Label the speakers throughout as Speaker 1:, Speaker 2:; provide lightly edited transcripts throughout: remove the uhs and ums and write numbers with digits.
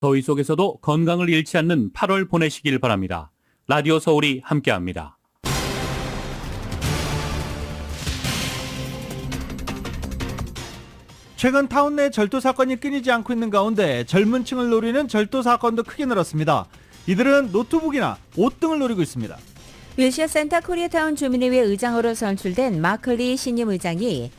Speaker 1: 더위 속에서도 건강을 잃지 않는 8월 보내시길 바랍니다. 라디오 서울이 함께합니다.
Speaker 2: 최근 타운 내 절도 사건이 끊이지 않고 있는 가운데 젊은 층을 노리는 절도 사건도 크게 늘었습니다. 이들은 노트북이나 옷 등을 노리고 있습니다.
Speaker 3: 윌시아 센터 코리아타운 주민의회 의장으로 선출된 마클리 신임 의장이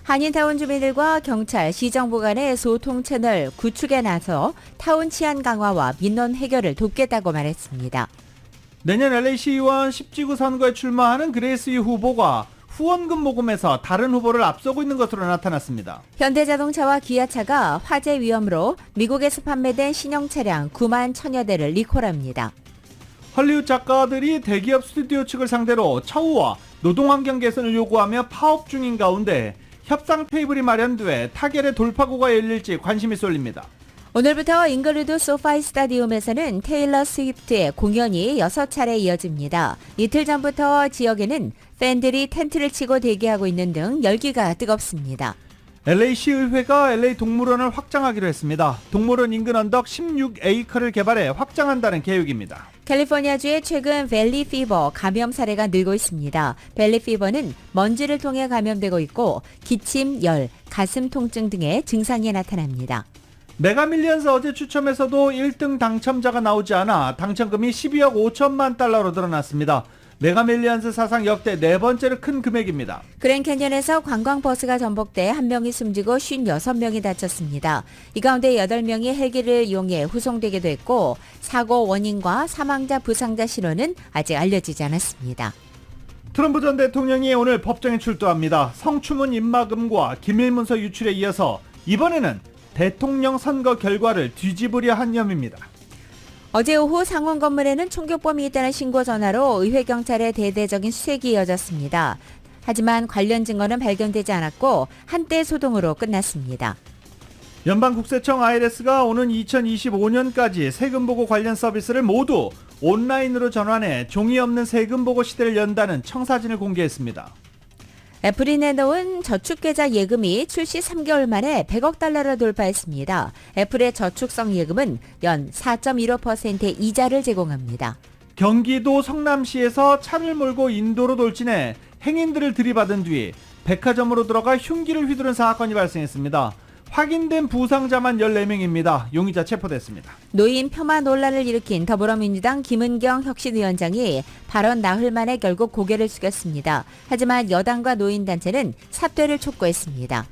Speaker 3: 한인타운 주민들과 경찰, 시정부 간의 소통 채널 구축에 나서 타운 치안 강화와 민원 해결을 돕겠다고 말했습니다.
Speaker 2: 내년 LA시의원 10지구 선거에 출마하는 그레이스 유 후보가 후원금 모금에서 다른 후보를 앞서고 있는 것으로 나타났습니다.
Speaker 3: 현대자동차와 기아차가 화재 위험으로 미국에서 판매된 신형 차량 9만 1000여 대를 리콜합니다.
Speaker 2: 헐리우드 작가들이 대기업 스튜디오 측을 상대로 처우와 노동환경 개선을 요구하며 파업 중인 가운데 협상 테이블이 마련돼 타결의 돌파구가 열릴지 관심이 쏠립니다.
Speaker 3: 오늘부터 잉글리드 소파이 스타디움에서는 테일러 스위프트의 공연이 6차례 이어집니다. 이틀 전부터 지역에는 팬들이 텐트를 치고 대기하고 있는 등 열기가 뜨겁습니다.
Speaker 2: LA시의회가 LA 동물원을 확장하기로 했습니다. 동물원 인근 언덕 16에이커를 개발해 확장한다는 계획입니다.
Speaker 3: 캘리포니아주에 최근 벨리 피버 감염 사례가 늘고 있습니다. 벨리 피버는 먼지를 통해 감염되고 있고 기침, 열, 가슴 통증 등의 증상이 나타납니다.
Speaker 2: 메가밀리언스 어제 추첨에서도 1등 당첨자가 나오지 않아 당첨금이 12억 5천만 달러로 늘어났습니다. 메가밀리언스 사상 역대 네 번째로 큰 금액입니다.
Speaker 3: 그랜캐년에서 관광버스가 전복돼 1명이 숨지고 56명이 다쳤습니다. 이 가운데 8명이 헬기를 이용해 후송되기도 했고 사고 원인과 사망자 부상자 신원은 아직 알려지지 않았습니다.
Speaker 2: 트럼프 전 대통령이 오늘 법정에 출두합니다. 성추문 입막음과 기밀문서 유출에 이어서 이번에는 대통령 선거 결과를 뒤집으려 한 혐의입니다.
Speaker 3: 어제 오후 상원 건물에는 총격범이 있다는 신고 전화로 의회경찰의 대대적인 수색이 이어졌습니다. 하지만 관련 증거는 발견되지 않았고 한때 소동으로 끝났습니다.
Speaker 2: 연방국세청 IRS가 오는 2025년까지 세금보고 관련 서비스를 모두 온라인으로 전환해 종이 없는 세금보고 시대를 연다는 청사진을 공개했습니다.
Speaker 3: 애플이 내놓은 저축계좌 예금이 출시 3개월 만에 100억 달러를 돌파했습니다. 애플의 저축성 예금은 연 4.15%의 이자를 제공합니다.
Speaker 2: 경기도 성남시에서 차를 몰고 인도로 돌진해 행인들을 들이받은 뒤 백화점으로 들어가 흉기를 휘두른 사건이 발생했습니다. 확인된 부상자만 14명입니다. 용의자 체포됐습니다.
Speaker 3: 노인 폄하 논란을 일으킨 더불어민주당 김은경 혁신위원장이 발언 나흘 만에 결국 고개를 숙였습니다. 하지만 여당과 노인단체는 사퇴를 촉구했습니다.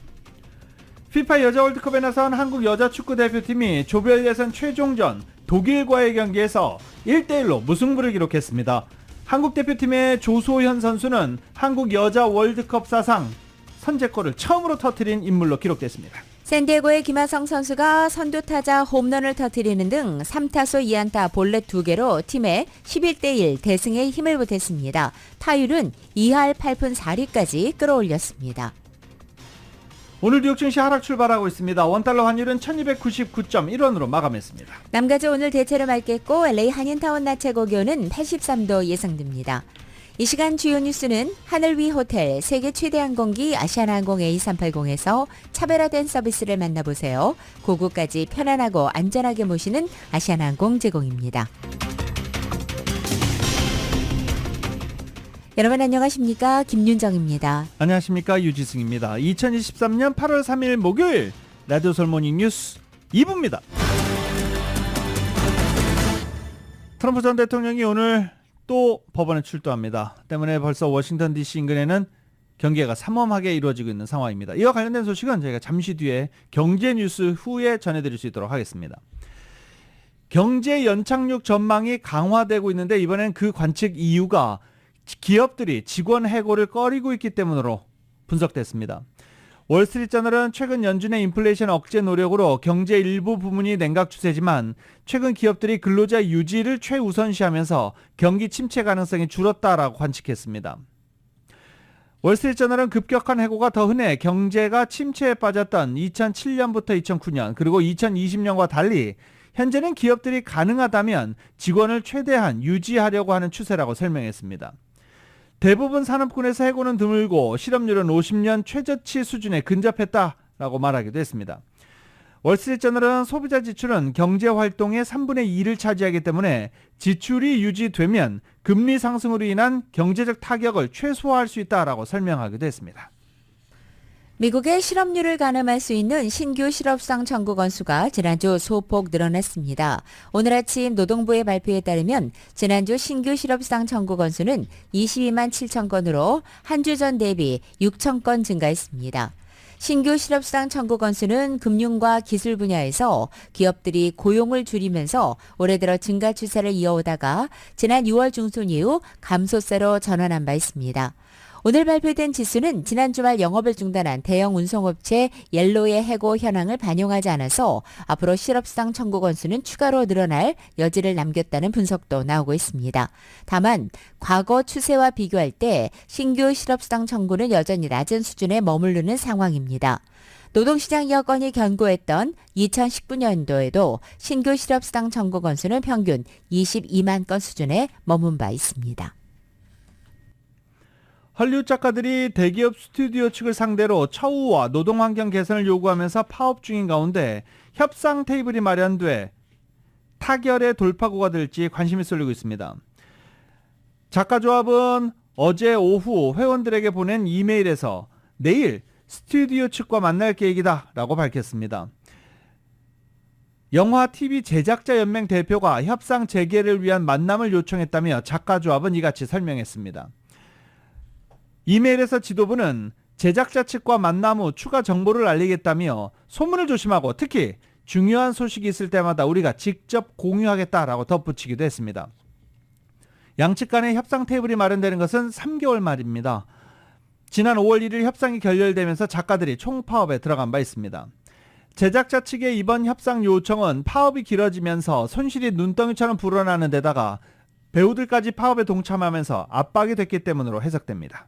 Speaker 2: 피파 여자 월드컵에 나선 한국 여자축구대표팀이 조별 예선 최종전 독일과의 경기에서 1대1로 무승부를 기록했습니다. 한국 대표팀의 조소현 선수는 한국 여자 월드컵 사상 선제골을 처음으로 터뜨린 인물로 기록됐습니다.
Speaker 3: 샌디에고의 김하성 선수가 선두타자 홈런을 터뜨리는 등 3타수 2안타 볼넷 2개로 팀의 11대1 대승에 힘을 보탰습니다. 타율은 2할 8푼 4리까지 끌어올렸습니다.
Speaker 2: 오늘 뉴욕 증시 하락 출발하고 있습니다. 원달러 환율은 1299.1원으로 마감했습니다.
Speaker 3: 남가주 오늘 대체로 맑겠고 LA 한인타운 낮 최고 기온은 83도 예상됩니다. 이 시간 주요 뉴스는 하늘 위 호텔, 세계 최대 항공기 아시아나항공 A380에서 차별화된 서비스를 만나보세요. 고국까지 편안하고 안전하게 모시는 아시아나항공 제공입니다. 여러분 안녕하십니까? 김윤정입니다.
Speaker 2: 안녕하십니까? 유지승입니다. 2023년 8월 3일 목요일 라디오 서울 모닝 뉴스 2부입니다. 트럼프 전 대통령이 오늘 또 법원에 출두합니다. 때문에 벌써 워싱턴 DC 인근에는 경계가 삼엄하게 이루어지고 있는 상황입니다. 이와 관련된 소식은 저희가 잠시 뒤에 경제 뉴스 후에 전해드릴 수 있도록 하겠습니다. 경제 연착륙 전망이 강화되고 있는데 이번엔 그 관측 이유가 기업들이 직원 해고를 꺼리고 있기 때문으로 분석됐습니다. 월스트리트저널은 최근 연준의 인플레이션 억제 노력으로 경제 일부 부문이 냉각 추세지만 최근 기업들이 근로자 유지를 최우선시하면서 경기 침체 가능성이 줄었다라고 관측했습니다. 월스트리트저널은 급격한 해고가 더 흔해 경제가 침체에 빠졌던 2007년부터 2009년 그리고 2020년과 달리 현재는 기업들이 가능하다면 직원을 최대한 유지하려고 하는 추세라고 설명했습니다. 대부분 산업군에서 해고는 드물고 실업률은 50년 최저치 수준에 근접했다라고 말하기도 했습니다. 월스트리트저널은 소비자 지출은 경제 활동의 3분의 2를 차지하기 때문에 지출이 유지되면 금리 상승으로 인한 경제적 타격을 최소화할 수 있다라고 설명하기도 했습니다.
Speaker 3: 미국의 실업률을 가늠할 수 있는 신규 실업상 청구 건수가 지난주 소폭 늘어났습니다. 오늘 아침 노동부의 발표에 따르면 지난주 신규 실업상 청구 건수는 22만 7천 건으로 한 주 전 대비 6천 건 증가했습니다. 신규 실업상 청구 건수는 금융과 기술 분야에서 기업들이 고용을 줄이면서 올해 들어 증가 추세를 이어오다가 지난 6월 중순 이후 감소세로 전환한 바 있습니다. 오늘 발표된 지수는 지난 주말 영업을 중단한 대형 운송업체 옐로의 해고 현황을 반영하지 않아서 앞으로 실업상 청구 건수는 추가로 늘어날 여지를 남겼다는 분석도 나오고 있습니다. 다만 과거 추세와 비교할 때 신규 실업상 청구는 여전히 낮은 수준에 머무르는 상황입니다. 노동시장 여건이 견고했던 2019년도에도 신규 실업상 청구 건수는 평균 22만 건 수준에 머문 바 있습니다.
Speaker 2: 헐리우드 작가들이 대기업 스튜디오 측을 상대로 처우와 노동환경 개선을 요구하면서 파업 중인 가운데 협상 테이블이 마련돼 타결의 돌파구가 될지 관심이 쏠리고 있습니다. 작가조합은 어제 오후 회원들에게 보낸 이메일에서 내일 스튜디오 측과 만날 계획이다 라고 밝혔습니다. 영화 TV 제작자 연맹 대표가 협상 재개를 위한 만남을 요청했다며 작가조합은 이같이 설명했습니다. 이메일에서 지도부는 제작자 측과 만남 후 추가 정보를 알리겠다며 소문을 조심하고 특히 중요한 소식이 있을 때마다 우리가 직접 공유하겠다라고 덧붙이기도 했습니다. 양측 간의 협상 테이블이 마련되는 것은 3개월 말입니다. 지난 5월 1일 협상이 결렬되면서 작가들이 총파업에 들어간 바 있습니다. 제작자 측의 이번 협상 요청은 파업이 길어지면서 손실이 눈덩이처럼 불어나는 데다가 배우들까지 파업에 동참하면서 압박이 됐기 때문으로 해석됩니다.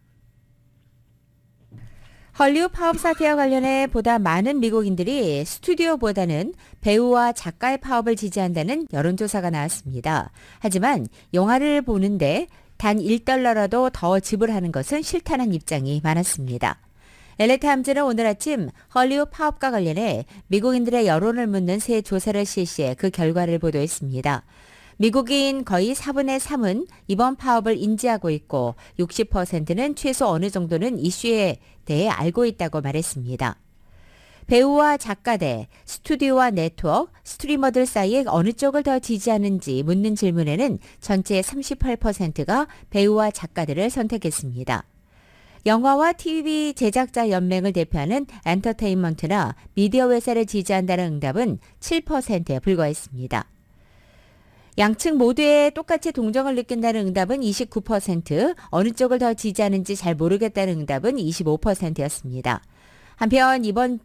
Speaker 3: 헐리우드 파업 사태와 관련해 보다 많은 미국인들이 스튜디오보다는 배우와 작가의 파업을 지지한다는 여론조사가 나왔습니다. 하지만 영화를 보는데 단 $1라도 더 지불하는 것은 싫다는 입장이 많았습니다. LA타임즈는 오늘 아침 헐리우드 파업과 관련해 미국인들의 여론을 묻는 새 조사를 실시해 그 결과를 보도했습니다. 미국인 거의 4분의 3은 이번 파업을 인지하고 있고 60%는 최소 어느 정도는 이슈에 대해 알고 있다고 말했습니다. 배우와 작가 대 스튜디오와 네트워크, 스트리머들 사이에 어느 쪽을 더 지지하는지 묻는 질문에는 전체 38%가 배우와 작가들을 선택했습니다. 영화와 TV 제작자 연맹을 대표하는 엔터테인먼트나 미디어 회사를 지지한다는 응답은 7%에 불과했습니다. 양측 모두에 똑같이 동정을 느낀다는 응답은 29%, 어느 쪽을 더 지지하는지 잘 모르겠다는 응답은 25%였습니다. 한편 이번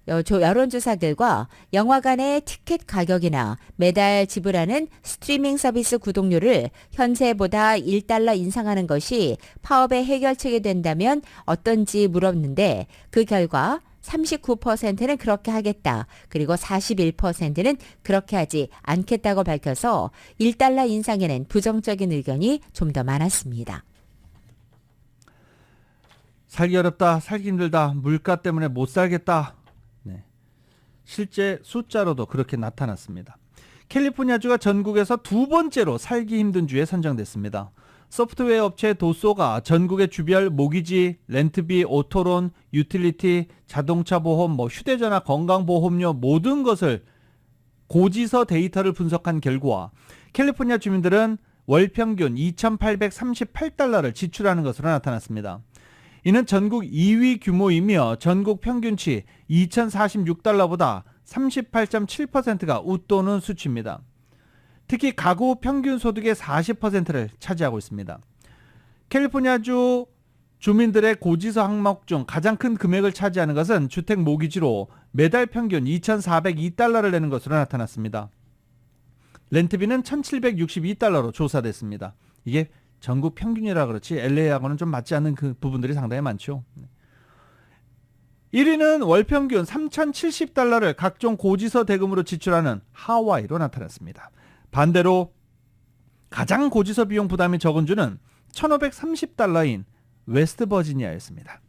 Speaker 3: 여론조사 결과 영화관의 티켓 가격이나 매달 지불하는 스트리밍 서비스 구독료를 현재보다 $1 인상하는 것이 파업의 해결책이 된다면 어떤지 물었는데 그 결과 39%는 그렇게 하겠다. 그리고 41%는 그렇게 하지 않겠다고 밝혀서 $1 인상에는 부정적인 의견이 좀 더 많았습니다.
Speaker 2: 살기 어렵다, 살기 힘들다, 물가 때문에 못 살겠다. 네. 실제 숫자로도 그렇게 나타났습니다. 캘리포니아주가 전국에서 두 번째로 살기 힘든 주에 선정됐습니다. 소프트웨어 업체 도소가 전국의 주별 모기지, 렌트비, 오토론, 유틸리티, 자동차 보험, 휴대전화, 건강보험료 모든 것을 고지서 데이터를 분석한 결과 캘리포니아 주민들은 월 평균 $2,838를 지출하는 것으로 나타났습니다. 이는 전국 2위 규모이며 전국 평균치 $2,046보다 38.7%가 웃도는 수치입니다. 특히 가구 평균 소득의 40%를 차지하고 있습니다. 캘리포니아주 주민들의 고지서 항목 중 가장 큰 금액을 차지하는 것은 주택 모기지로 매달 평균 $2,402를 내는 것으로 나타났습니다. 렌트비는 $1,762로 조사됐습니다. 이게 전국 평균이라 그렇지 LA하고는 좀 맞지 않는 그 부분들이 상당히 많죠. 1위는 월 평균 $3,070를 각종 고지서 대금으로 지출하는 하와이로 나타났습니다. 반대로 가장 고지서 비용 부담이 적은 주는 $1,530인 웨스트 버지니아였습니다.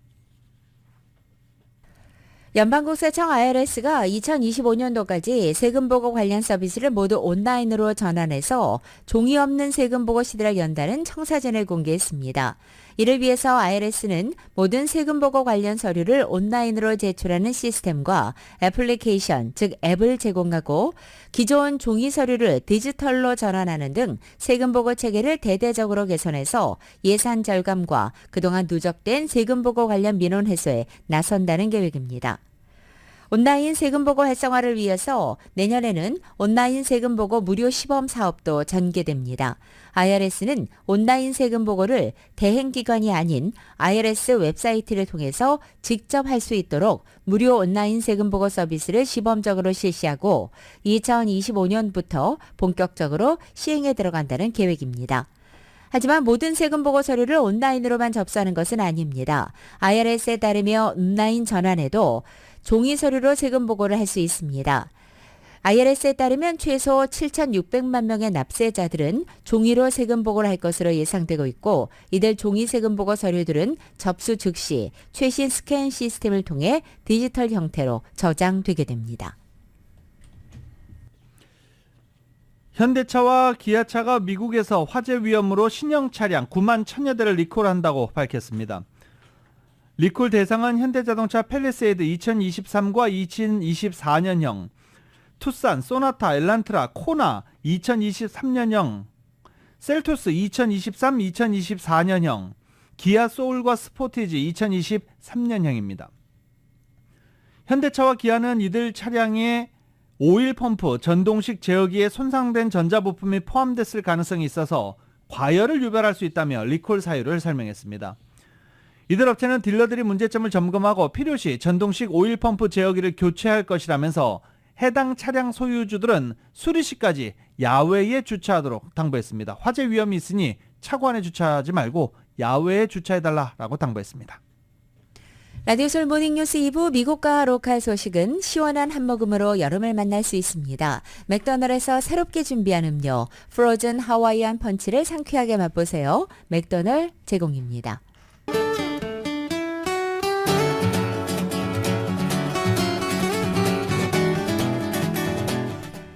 Speaker 3: 연방국세청 IRS가 2025년도까지 세금보고 관련 서비스를 모두 온라인으로 전환해서 종이 없는 세금보고 시대를 연다는 청사진을 공개했습니다. 이를 위해서 IRS는 모든 세금보고 관련 서류를 온라인으로 제출하는 시스템과 애플리케이션, 즉 앱을 제공하고 기존 종이 서류를 디지털로 전환하는 등 세금보고 체계를 대대적으로 개선해서 예산 절감과 그동안 누적된 세금보고 관련 민원 해소에 나선다는 계획입니다. 온라인 세금보고 활성화를 위해서 내년에는 온라인 세금보고 무료 시범 사업도 전개됩니다. IRS는 온라인 세금보고를 대행기관이 아닌 IRS 웹사이트를 통해서 직접 할 수 있도록 무료 온라인 세금보고 서비스를 시범적으로 실시하고 2025년부터 본격적으로 시행에 들어간다는 계획입니다. 하지만 모든 세금보고 서류를 온라인으로만 접수하는 것은 아닙니다. IRS에 따르며 온라인 전환에도 종이 서류로 세금 보고를 할 수 있습니다. IRS에 따르면 최소 7,600만 명의 납세자들은 종이로 세금 보고를 할 것으로 예상되고 있고 이들 종이 세금 보고 서류들은 접수 즉시 최신 스캔 시스템을 통해 디지털 형태로 저장되게 됩니다.
Speaker 2: 현대차와 기아차가 미국에서 화재 위험으로 신형 차량 9만 1,000여 대를 리콜한다고 밝혔습니다. 리콜 대상은 현대자동차 팰리세이드 2023과 2024년형, 투싼, 소나타, 엘란트라, 코나 2023년형, 셀토스 2023, 2024년형, 기아 소울과 스포티지 2023년형입니다. 현대차와 기아는 이들 차량에 오일 펌프, 전동식 제어기에 손상된 전자부품이 포함됐을 가능성이 있어서 과열을 유발할 수 있다며 리콜 사유를 설명했습니다. 이들 업체는 딜러들이 문제점을 점검하고 필요시 전동식 오일 펌프 제어기를 교체할 것이라면서 해당 차량 소유주들은 수리 시까지 야외에 주차하도록 당부했습니다. 화재 위험이 있으니 차고 안에 주차하지 말고 야외에 주차해달라고 당부했습니다.
Speaker 3: 라디오솔 모닝뉴스 2부 미국과 로컬 소식은 시원한 한 모금으로 여름을 만날 수 있습니다. 맥도날드에서 새롭게 준비한 음료 프로즌 하와이안 펀치를 상쾌하게 맛보세요. 맥도날드 제공입니다.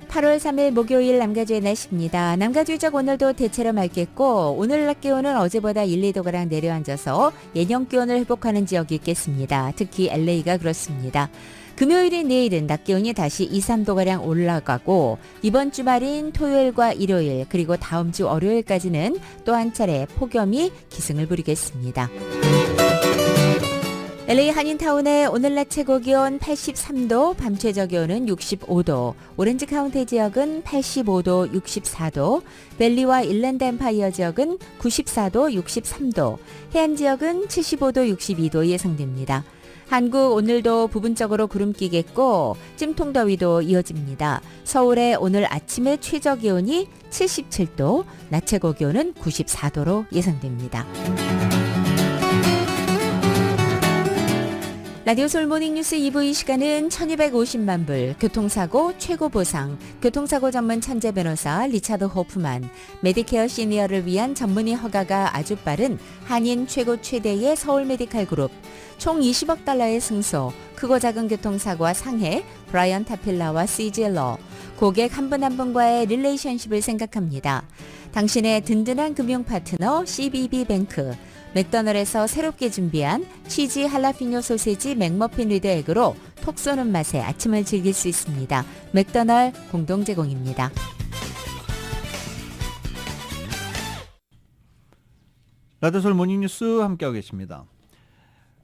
Speaker 3: 8월 3일 목요일 남가주의 날씨입니다. 남가주의적 오늘도 대체로 맑겠고 오늘 낮 기온은 어제보다 1, 2도가량 내려앉아서 예년 기온을 회복하는 지역이 있겠습니다. 특히 LA가 그렇습니다. 금요일인 내일은 낮 기온이 다시 2, 3도가량 올라가고 이번 주말인 토요일과 일요일 그리고 다음 주 월요일까지는 또 한 차례 폭염이 기승을 부리겠습니다. LA 한인타운의 오늘 낮 최고 기온 83도, 밤 최저 기온은 65도, 오렌지 카운티 지역은 85도, 64도, 벨리와 일랜드 엠파이어 지역은 94도, 63도, 해안 지역은 75도, 62도 예상됩니다. 한국 오늘도 부분적으로 구름 끼겠고 찜통더위도 이어집니다. 서울의 오늘 아침의 최저 기온이 77도, 낮 최고 기온은 94도로 예상됩니다. 라디오 솔 모닝뉴스 2부 이 시간은 1250만 불, 교통사고 최고 보상, 교통사고 전문 천재 변호사 리차드 호프만, 메디케어 시니어를 위한 전문의 허가가 아주 빠른 한인 최고 최대의 서울 메디칼 그룹, 총 20억 달러의 승소, 크고 작은 교통사고와 상해, 브라이언 타필라와 CGL러, 고객 한 분 한 분과의 릴레이션십을 생각합니다. 당신의 든든한 금융 파트너 CBB뱅크, 맥도날드에서 새롭게 준비한 치즈 할라피뇨 소세지 맥머핀 리드 에그로 톡 쏘는 맛에 아침을 즐길 수 있습니다. 맥도날드 공동 제공입니다.
Speaker 2: 라디오솔 모닝뉴스 함께하고 계십니다.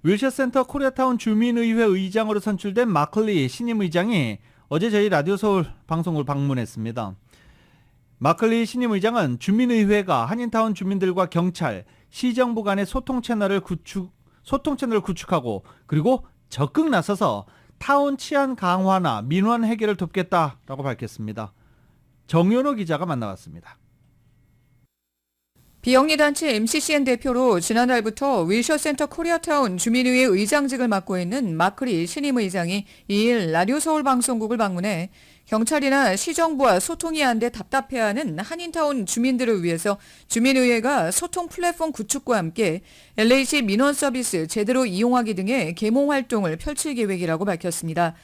Speaker 2: 윌셔센터 코리아타운 주민의회 의장으로 선출된 마클리 신임 의장이 어제 저희 라디오서울 방송을 방문했습니다. 마클리 신임 의장은 주민의회가 한인타운 주민들과 경찰, 시정부 간의 소통 채널을 구축하고 그리고 적극 나서서 타운 치안 강화나 민원 해결을 돕겠다라고 밝혔습니다. 정연호 기자가 만나봤습니다.
Speaker 4: 비영리단체 MCCN 대표로 지난달부터 윌셔센터 코리아타운 주민의회 의장직을 맡고 있는 마클리 신임 의장이 2일 라디오 서울 방송국을 방문해 경찰이나 시정부와 소통이 안 돼 답답해하는 한인타운 주민들을 위해서 주민의회가 소통 플랫폼 구축과 함께 LA시 민원 서비스 제대로 이용하기 등의 계몽 활동을 펼칠 계획이라고 밝혔습니다.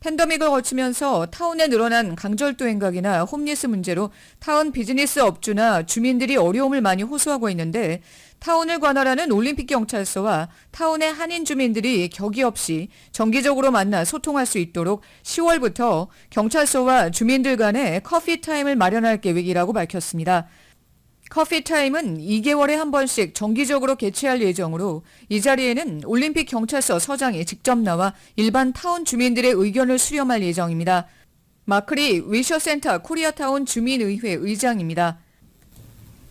Speaker 4: 팬데믹을 거치면서 타운에 늘어난 강절도 행각이나 홈리스 문제로 타운 비즈니스 업주나 주민들이 어려움을 많이 호소하고 있는데 타운을 관할하는 올림픽 경찰서와 타운의 한인 주민들이 격의 없이 정기적으로 만나 소통할 수 있도록 10월부터 경찰서와 주민들 간의 커피 타임을 마련할 계획이라고 밝혔습니다. 커피 타임은 2개월에 한 번씩 정기적으로 개최할 예정으로 이 자리에는 올림픽 경찰서 서장이 직접 나와 일반 타운 주민들의 의견을 수렴할 예정입니다. 마크리 위셔센터 코리아타운 주민의회 의장입니다.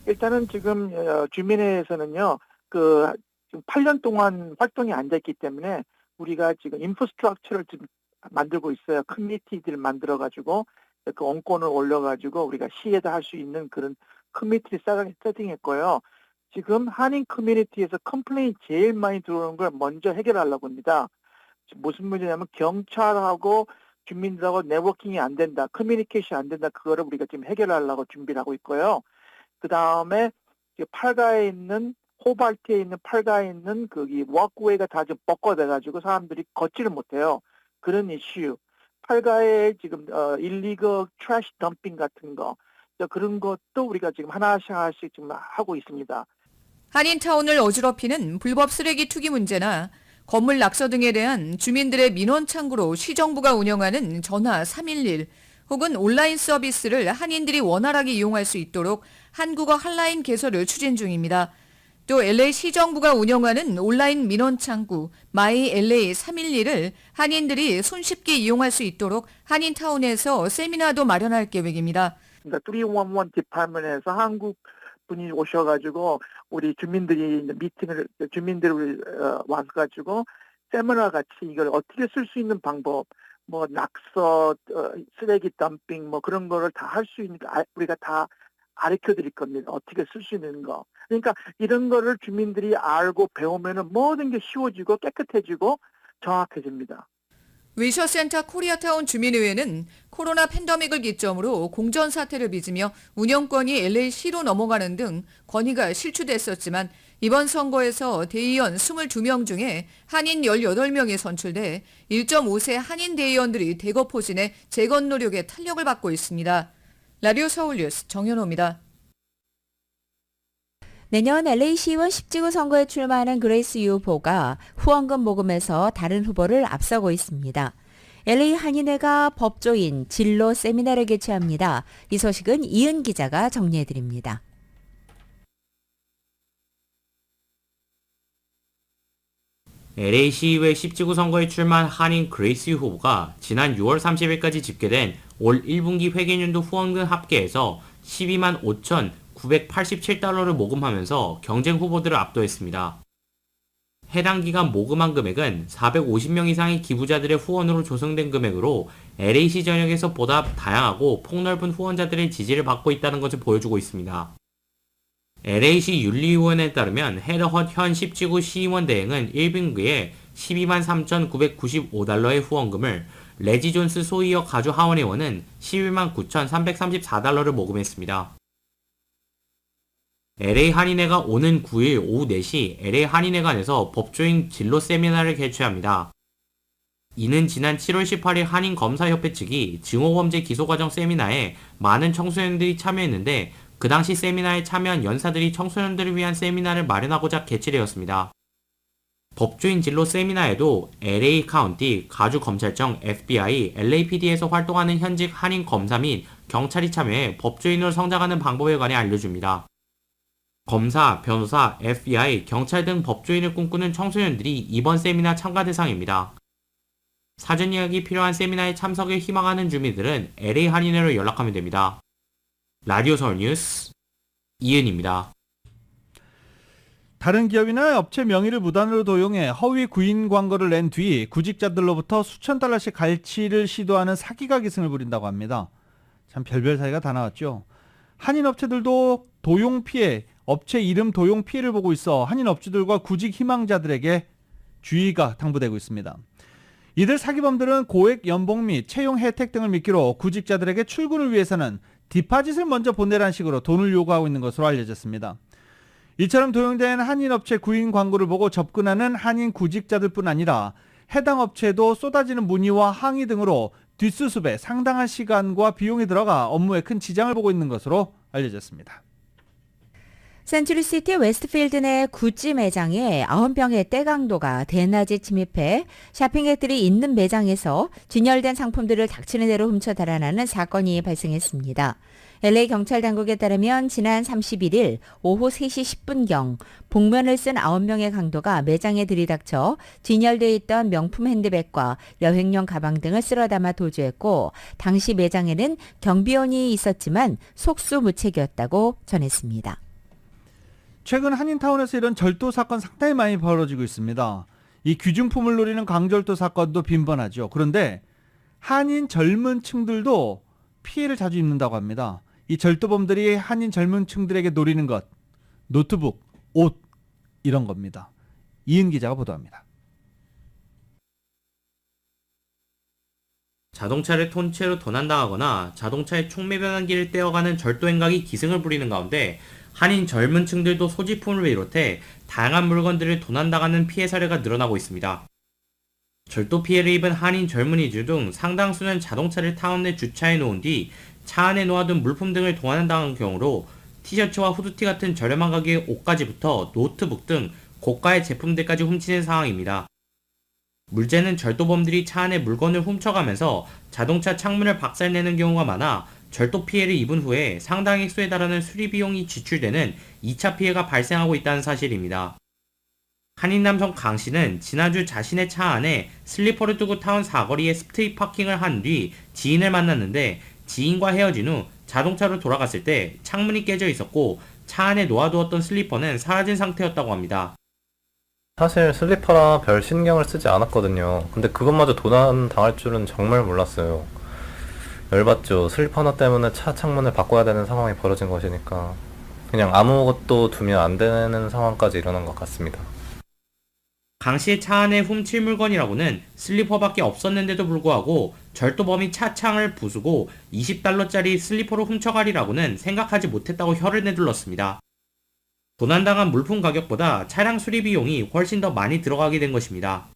Speaker 5: 일단은 지금 주민회에서는요, 지금 8년 동안 활동이 안 됐기 때문에 우리가 지금 인프라스트럭처를 지금 만들고 있어요. 커뮤니티들을 만들어가지고 그 원권을 올려가지고 우리가 시에다 할 수 있는 그런 커뮤니티를 세팅했고요. 지금 한인 커뮤니티에서 컴플레인이 제일 많이 들어오는 걸 먼저 해결하려고 합니다. 무슨 문제냐면 경찰하고 주민들하고 네트워킹이 안 된다, 커뮤니케이션이 안 된다, 그거를 우리가 지금 해결하려고 준비를 하고 있고요. 그 다음에 팔가에 있는 호발트에 있는 팔가에 있는 거기 워크웨이가 다 지금 벚거돼가지고 사람들이 걷지를 못해요. 그런 이슈. 팔가에 지금 일리거 트래시 덤핑 같은 거. 그런 것도 우리가 지금 하나씩 지금 하고 있습니다.
Speaker 4: 한인타운을 어지럽히는 불법 쓰레기 투기 문제나 건물 낙서 등에 대한 주민들의 민원 창구로 시정부가 운영하는 전화 311 혹은 온라인 서비스를 한인들이 원활하게 이용할 수 있도록 한국어 핫라인 개설을 추진 중입니다. 또 LA 시정부가 운영하는 온라인 민원 창구 마이 LA 311을 한인들이 손쉽게 이용할 수 있도록 한인타운에서 세미나도 마련할 계획입니다.
Speaker 5: 그러니까 311 디파트먼트에서 한국 분이 오셔가지고 우리 주민들이 주민들을 와가지고 세미나 같이 이걸 어떻게 쓸 수 있는 방법, 뭐 낙서, 쓰레기 덤핑, 뭐 그런 거를 다 할 수 있는 우리가 다 가르쳐 드릴 겁니다. 어떻게 쓸 수 있는 거. 그러니까 이런 거를 주민들이 알고 배우면은 모든 게 쉬워지고 깨끗해지고 정확해집니다.
Speaker 4: 위셔센터 코리아타운 주민의회는 코로나 팬데믹을 기점으로 공전 사태를 빚으며 운영권이 LA시로 넘어가는 등 건의가 실추됐었지만 이번 선거에서 대의원 22명 중에 한인 18명이 선출돼 1.5세 한인 대의원들이 대거 포진해 재건 노력에 탄력을 받고 있습니다. 라디오 서울 뉴스 정현호입니다.
Speaker 3: 내년 LA시의원 10지구 선거에 출마하는 그레이스 유 후보가 후원금 모금에서 다른 후보를 앞서고 있습니다. LA 한인회가 법조인 진로 세미나를 개최합니다. 이 소식은 이은 기자가 정리해드립니다.
Speaker 6: LA시의회 10지구 선거에 출마한 한인 그레이스 유 후보가 지난 6월 30일까지 집계된 올 1분기 회계연도 후원금 합계에서 12만 5,987달러를 모금하면서 경쟁 후보들을 압도했습니다. 해당 기간 모금한 금액은 450명 이상의 기부자들의 후원으로 조성된 금액으로 LA시 전역에서 보다 다양하고 폭넓은 후원자들의 지지를 받고 있다는 것을 보여주고 있습니다. LA시 윤리위원회에 따르면 헤더헛 현 10지구 시의원 대행은 1분기에 12만 3,995달러의 후원금을, 레지 존스 소이어 가주 하원의원은 11만 9,334달러를 모금했습니다. LA 한인회가 오는 9일 오후 4시 LA 한인회관에서 법조인 진로 세미나를 개최합니다. 이는 지난 7월 18일 한인검사협회 측이 증오범죄 기소과정 세미나에 많은 청소년들이 참여했는데 그 당시 세미나에 참여한 연사들이 청소년들을 위한 세미나를 마련하고자 개최되었습니다. 법조인 진로 세미나에도 LA 카운티, 가주검찰청, FBI, LAPD에서 활동하는 현직 한인 검사 및 경찰이 참여해 법조인으로 성장하는 방법에 관해 알려줍니다. 검사, 변호사, FBI, 경찰 등 법조인을 꿈꾸는 청소년들이 이번 세미나 참가 대상입니다. 사전 예약이 필요한 세미나에 참석을 희망하는 주민들은 LA 한인회로 연락하면 됩니다. 라디오 서울 뉴스 이은입니다.
Speaker 2: 다른 기업이나 업체 명의를 무단으로 도용해 허위 구인 광고를 낸 뒤 구직자들로부터 수천 달러씩 갈취를 시도하는 사기가 기승을 부린다고 합니다. 참 별별 사기가 다 나왔죠. 한인 업체들도 도용 피해, 업체 이름 도용 피해를 보고 있어 한인 업주들과 구직 희망자들에게 주의가 당부되고 있습니다. 이들 사기범들은 고액 연봉 및 채용 혜택 등을 미끼로 구직자들에게 출근을 위해서는 디파짓을 먼저 보내라는 식으로 돈을 요구하고 있는 것으로 알려졌습니다. 이처럼 도용된 한인업체 구인 광고를 보고 접근하는 한인 구직자들뿐 아니라 해당 업체도 쏟아지는 문의와 항의 등으로 뒷수습에 상당한 시간과 비용이 들어가 업무에 큰 지장을 보고 있는 것으로 알려졌습니다.
Speaker 3: 센츄리시티 웨스트필드 내 구찌 매장에 9병의 떼강도가 대낮에 침입해 쇼핑객들이 있는 매장에서 진열된 상품들을 닥치는 대로 훔쳐 달아나는 사건이 발생했습니다. LA 경찰 당국에 따르면 지난 31일 오후 3시 10분경 복면을 쓴 9명의 강도가 매장에 들이닥쳐 진열되어 있던 명품 핸드백과 여행용 가방 등을 쓸어 담아 도주했고 당시 매장에는 경비원이 있었지만 속수무책이었다고 전했습니다.
Speaker 2: 최근 한인타운에서 이런 절도 사건 상당히 많이 벌어지고 있습니다. 이 귀중품을 노리는 강절도 사건도 빈번하죠. 그런데 한인 젊은 층들도 피해를 자주 입는다고 합니다. 이 절도범들이 한인 젊은 층들에게 노리는 것, 노트북, 옷 이런 겁니다. 이은 기자가 보도합니다.
Speaker 6: 자동차를 통째로 도난당하거나 자동차의 총매변환기를 떼어가는 절도 행각이 기승을 부리는 가운데 한인 젊은 층들도 소지품을 비롯해 다양한 물건들을 도난당하는 피해 사례가 늘어나고 있습니다. 절도 피해를 입은 한인 젊은이들 중 상당수는 자동차를 타운 내 주차해 놓은 뒤 차 안에 놓아둔 물품 등을 도난당한 경우로 티셔츠와 후드티 같은 저렴한 가격의 옷까지부터 노트북 등 고가의 제품들까지 훔치는 상황입니다. 물죄는 절도범들이 차 안에 물건을 훔쳐가면서 자동차 창문을 박살내는 경우가 많아 절도 피해를 입은 후에 상당 액수에 달하는 수리 비용이 지출되는 2차 피해가 발생하고 있다는 사실입니다. 한인 남성 강 씨는 지난주 자신의 차 안에 슬리퍼를 두고 타운 사거리에 스트릿 파킹을 한 뒤 지인을 만났는데 지인과 헤어진 후 자동차로 돌아갔을 때 창문이 깨져 있었고 차 안에 놓아두었던 슬리퍼는 사라진 상태였다고 합니다.
Speaker 7: 사실 슬리퍼라 별 신경을 쓰지 않았거든요. 근데 그것마저 도난 당할 줄은 정말 몰랐어요. 열받죠. 슬리퍼 하나 때문에 차 창문을 바꿔야 되는 상황이 벌어진 것이니까 그냥 아무것도 두면 안 되는 상황까지 일어난 것 같습니다.
Speaker 6: 강 씨의 차 안에 훔칠 물건이라고는 슬리퍼밖에 없었는데도 불구하고 절도범이 차 창을 부수고 $20짜리 슬리퍼로 훔쳐가리라고는 생각하지 못했다고 혀를 내둘렀습니다. 도난당한 물품 가격보다 차량 수리 비용이 훨씬 더 많이 들어가게 된 것입니다.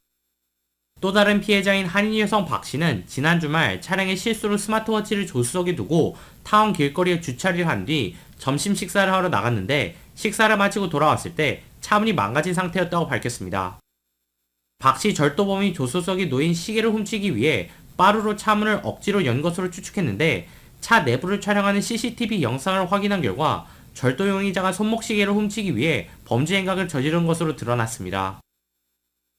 Speaker 6: 또 다른 피해자인 한인 여성 박 씨는 지난 주말 차량에 실수로 스마트워치를 조수석에 두고 타운 길거리에 주차를 한 뒤 점심 식사를 하러 나갔는데 식사를 마치고 돌아왔을 때 차문이 망가진 상태였다고 밝혔습니다. 박 씨 절도범이 조수석에 놓인 시계를 훔치기 위해 빠르로 차문을 억지로 연 것으로 추측했는데 차 내부를 촬영하는 CCTV 영상을 확인한 결과 절도 용의자가 손목시계를 훔치기 위해 범죄 행각을 저지른 것으로 드러났습니다.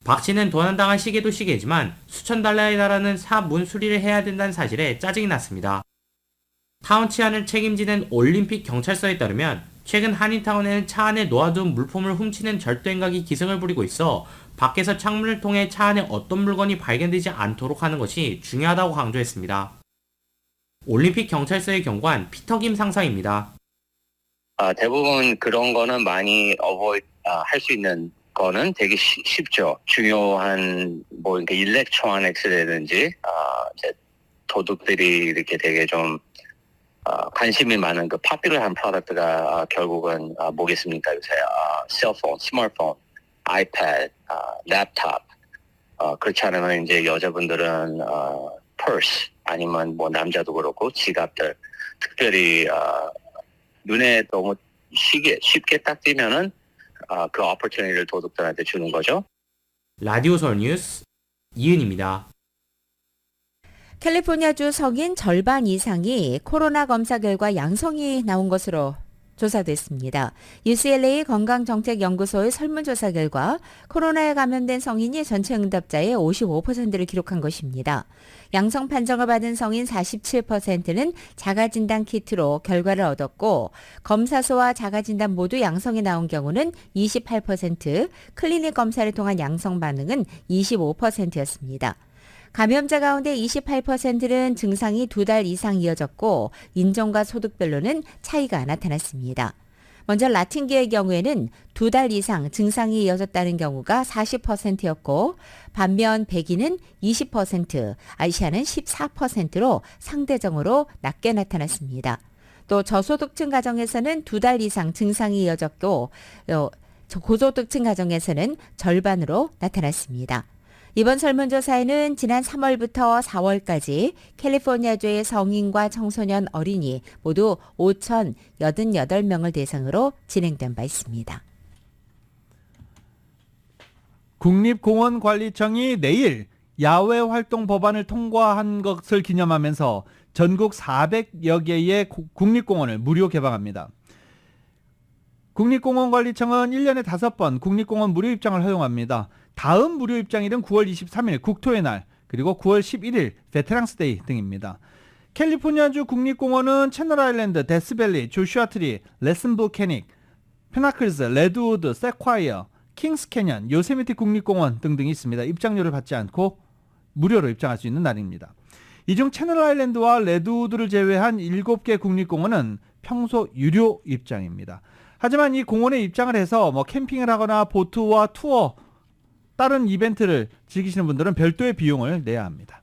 Speaker 6: 박 씨는 도난당한 시계도 시계지만 수천 달러에 달하는 사문 수리를 해야 된다는 사실에 짜증이 났습니다. 타운 치안을 책임지는 올림픽 경찰서에 따르면 최근 한인타운에는 차 안에 놓아둔 물품을 훔치는 절도 행각이 기승을 부리고 있어 밖에서 창문을 통해 차 안에 어떤 물건이 발견되지 않도록 하는 것이 중요하다고 강조했습니다. 올림픽 경찰서의 경관 피터 김 상사입니다.
Speaker 8: 대부분 그런 거는 많이 할 수 있는 거는 되게 쉽죠. 중요한 이렇게 일렉트로닉스라든지 이제 도둑들이 이렇게 되게 좀 관심이 많은 그 파퓰러한 프로덕트가 결국은 뭐겠습니까? 요새 셀폰, 스마트폰, 아이패드, 랩탑. 그렇지 않으면 이제 여자분들은 퍼스 아니면 뭐 남자도 그렇고 지갑들. 특별히 눈에 너무 쉽게 딱 띄면은 그 opportunity를 도둑들한테 주는 거죠.
Speaker 6: 라디오 서울 뉴스 이은입니다.
Speaker 3: 캘리포니아주 성인 절반 이상이 코로나 검사 결과 양성이 나온 것으로 조사됐습니다. UCLA 건강정책연구소의 설문조사 결과 코로나에 감염된 성인이 전체 응답자의 55%를 기록한 것입니다. 양성 판정을 받은 성인 47%는 자가진단 키트로 결과를 얻었고 검사소와 자가진단 모두 양성이 나온 경우는 28%, 클리닉 검사를 통한 양성 반응은 25%였습니다. 감염자 가운데 28%는 증상이 2달 이상 이어졌고 인종과 소득별로는 차이가 나타났습니다. 먼저 라틴계의 경우에는 2달 이상 증상이 이어졌다는 경우가 40%였고 반면 백인은 20%, 아시아는 14%로 상대적으로 낮게 나타났습니다. 또 저소득층 가정에서는 2달 이상 증상이 이어졌고 고소득층 가정에서는 절반으로 나타났습니다. 이번 설문조사에는 지난 3월부터 4월까지 캘리포니아주의 성인과 청소년 어린이 모두 5,088명을 대상으로 진행된 바 있습니다.
Speaker 2: 국립공원관리청이 내일 야외 활동 법안을 통과한 것을 기념하면서 전국 400여 개의 국립공원을 무료 개방합니다. 국립공원관리청은 1년에 5번 국립공원 무료 입장을 허용합니다. 다음 무료 입장일은 9월 23일 국토의 날, 그리고 9월 11일 베테랑스데이 등입니다. 캘리포니아주 국립공원은 채널 아일랜드, 데스밸리, 조슈아트리, 레슨 볼케닉, 피나클스, 레드우드, 세콰이어, 킹스 캐년, 요세미티 국립공원 등등이 있습니다. 입장료를 받지 않고 무료로 입장할 수 있는 날입니다. 이 중 채널 아일랜드와 레드우드를 제외한 7개 국립공원은 평소 유료 입장입니다. 하지만 이 공원에 입장을 해서 캠핑을 하거나 보트와 투어, 다른 이벤트를 즐기시는 분들은 별도의 비용을 내야 합니다.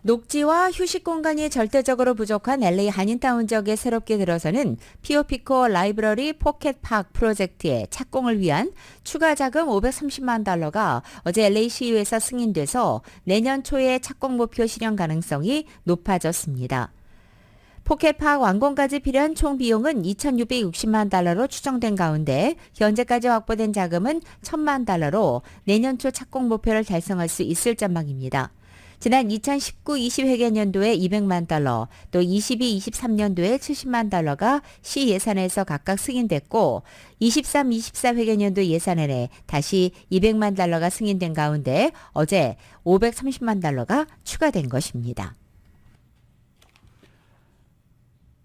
Speaker 3: 녹지와 휴식 공간이 절대적으로 부족한 LA 한인타운 지역에 새롭게 들어서는 피오피코 라이브러리 포켓파크 프로젝트의 착공을 위한 추가 자금 530만 달러가 어제 LA시의회에서 승인돼서 내년 초에 착공 목표 실현 가능성이 높아졌습니다. 포켓파크 완공까지 필요한 총 비용은 2,660만 달러로 추정된 가운데 현재까지 확보된 자금은 1,000만 달러로 내년 초 착공 목표를 달성할 수 있을 전망입니다. 지난 2019-20 회계년도에 200만 달러, 또 22-23년도에 70만 달러가 시 예산에서 각각 승인됐고 23-24 회계년도 예산안에 다시 200만 달러가 승인된 가운데 어제 530만 달러가 추가된 것입니다.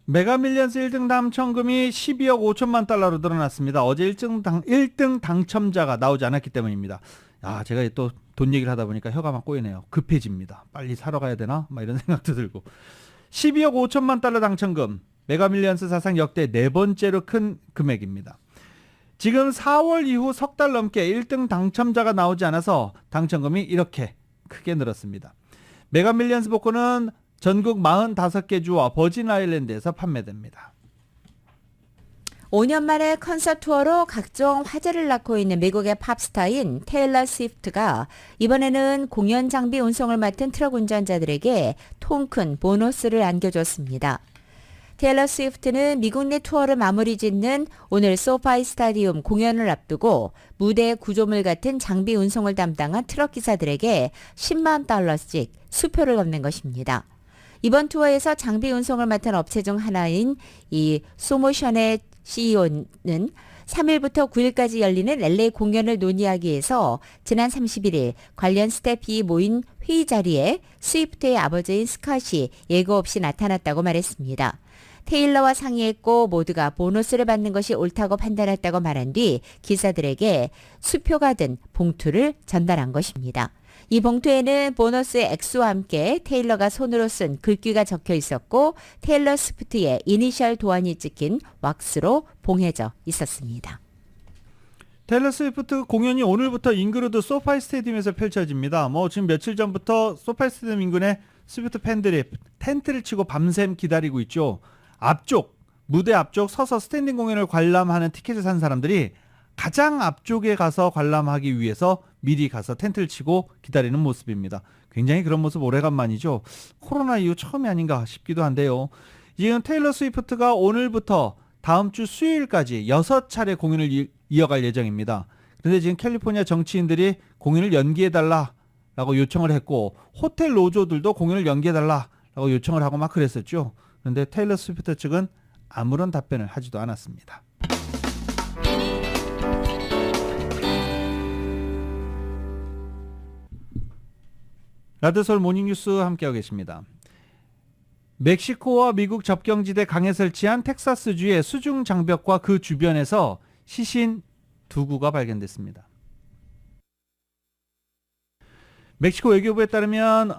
Speaker 2: 메가밀리언스 1등 당첨금이 12억 5천만 달러로 늘어났습니다. 어제 1등 당첨자가 나오지 않았기 때문입니다. 제가 또 돈 얘기를 하다 보니까 혀가 막 꼬이네요. 급해집니다. 빨리 사러 가야 되나? 이런 생각도 들고. 12억 5천만 달러 당첨금, 메가밀리언스 사상 역대 네 번째로 큰 금액입니다. 지금 4월 이후 석 달 넘게 1등 당첨자가 나오지 않아서 당첨금이 이렇게 크게 늘었습니다. 메가밀리언스 복권은 전국 45개 주와 버진 아일랜드에서 판매됩니다.
Speaker 3: 5년 만에 콘서트 투어로 각종 화제를 낳고 있는 미국의 팝스타인 테일러 스위프트가 이번에는 공연 장비 운송을 맡은 트럭 운전자들에게 통큰 보너스를 안겨줬습니다. 테일러 스위프트는 미국 내 투어를 마무리 짓는 오늘 소파이 스타디움 공연을 앞두고 무대 구조물 같은 장비 운송을 담당한 트럭 기사들에게 10만 달러씩 수표를 건넨 것입니다. 이번 투어에서 장비 운송을 맡은 업체 중 하나인 이 소모션의 CEO는 3일부터 9일까지 열리는 LA 공연을 논의하기 위해서 지난 31일 관련 스태프이 모인 회의 자리에 스위프트의 아버지인 스캇이 예고 없이 나타났다고 말했습니다. 테일러와 상의했고 모두가 보너스를 받는 것이 옳다고 판단했다고 말한 뒤 기사들에게 수표가 든 봉투를 전달한 것입니다. 이 봉투에는 보너스의 액수와 함께 테일러가 손으로 쓴 글귀가 적혀 있었고 테일러 스위프트의 이니셜 도안이 찍힌 왁스로 봉해져 있었습니다.
Speaker 2: 테일러 스위프트 공연이 오늘부터 잉그루드 소파이 스테디움에서 펼쳐집니다. 지금 며칠 전부터 소파이 스테디움 인근에 스위프트 팬들이 텐트를 치고 밤샘 기다리고 있죠. 무대 앞쪽 서서 스탠딩 공연을 관람하는 티켓을 산 사람들이 가장 앞쪽에 가서 관람하기 위해서 미리 가서 텐트를 치고 기다리는 모습입니다. 굉장히 그런 모습 오래간만이죠. 코로나 이후 처음이 아닌가 싶기도 한데요. 지금 테일러 스위프트가 오늘부터 다음 주 수요일까지 6차례 공연을 이어갈 예정입니다. 그런데 지금 캘리포니아 정치인들이 공연을 연기해달라고 요청을 했고 호텔 노조들도 공연을 연기해달라고 요청을 하고 막 그랬었죠. 그런데 테일러 스위프트 측은 아무런 답변을 하지도 않았습니다. 라디오서울 모닝뉴스 함께하고 계십니다. 멕시코와 미국 접경지대 강에 설치한 텍사스주의 수중 장벽과 그 주변에서 시신 2구가 발견됐습니다. 멕시코 외교부에 따르면